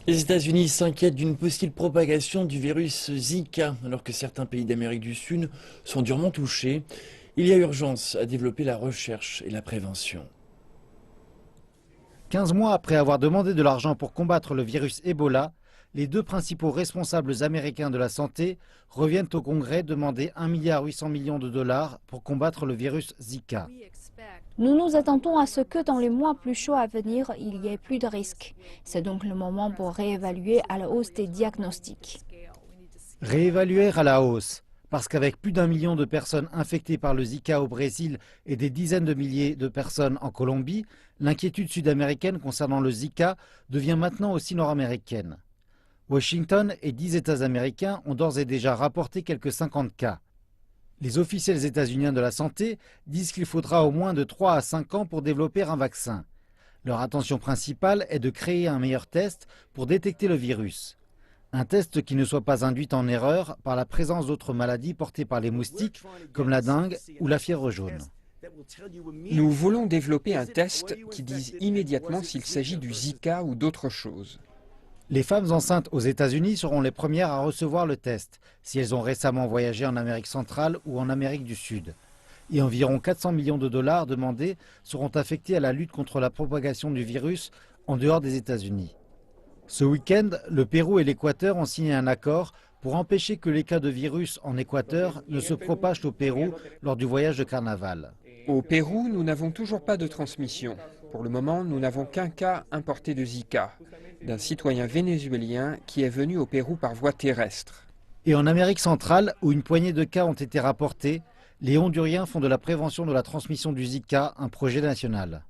Les États-Unis s'inquiètent d'une possible propagation du virus Zika, alors que certains pays d'Amérique du Sud sont durement touchés. Il y a urgence à développer la recherche et la prévention. 15 mois après avoir demandé de l'argent pour combattre le virus Ebola, les deux principaux responsables américains de la santé reviennent au Congrès demander 1,8 milliard de dollars pour combattre le virus Zika. Nous nous attendons à ce que dans les mois plus chauds à venir, il y ait plus de risques. C'est donc le moment pour réévaluer à la hausse des diagnostics. Réévaluer à la hausse, parce qu'avec plus d'1 million de personnes infectées par le Zika au Brésil et des dizaines de milliers de personnes en Colombie, l'inquiétude sud-américaine concernant le Zika devient maintenant aussi nord-américaine. Washington et 10 États américains ont d'ores et déjà rapporté quelques 50 cas. Les officiels états-uniens de la santé disent qu'il faudra au moins de 3 à 5 ans pour développer un vaccin. Leur attention principale est de créer un meilleur test pour détecter le virus. Un test qui ne soit pas induit en erreur par la présence d'autres maladies portées par les moustiques, comme la dengue ou la fièvre jaune. Nous voulons développer un test qui dise immédiatement s'il s'agit du Zika ou d'autre chose. Les femmes enceintes aux États-Unis seront les premières à recevoir le test, si elles ont récemment voyagé en Amérique centrale ou en Amérique du Sud. Et environ 400 millions de dollars demandés seront affectés à la lutte contre la propagation du virus en dehors des États-Unis. Ce week-end, le Pérou et l'Équateur ont signé un accord pour empêcher que les cas de virus en Équateur ne se propagent au Pérou lors du voyage de carnaval. Au Pérou, nous n'avons toujours pas de transmission. Pour le moment, nous n'avons qu'un cas importé de Zika, d'un citoyen vénézuélien qui est venu au Pérou par voie terrestre. Et en Amérique centrale, où une poignée de cas ont été rapportés, les Honduriens font de la prévention de la transmission du Zika un projet national.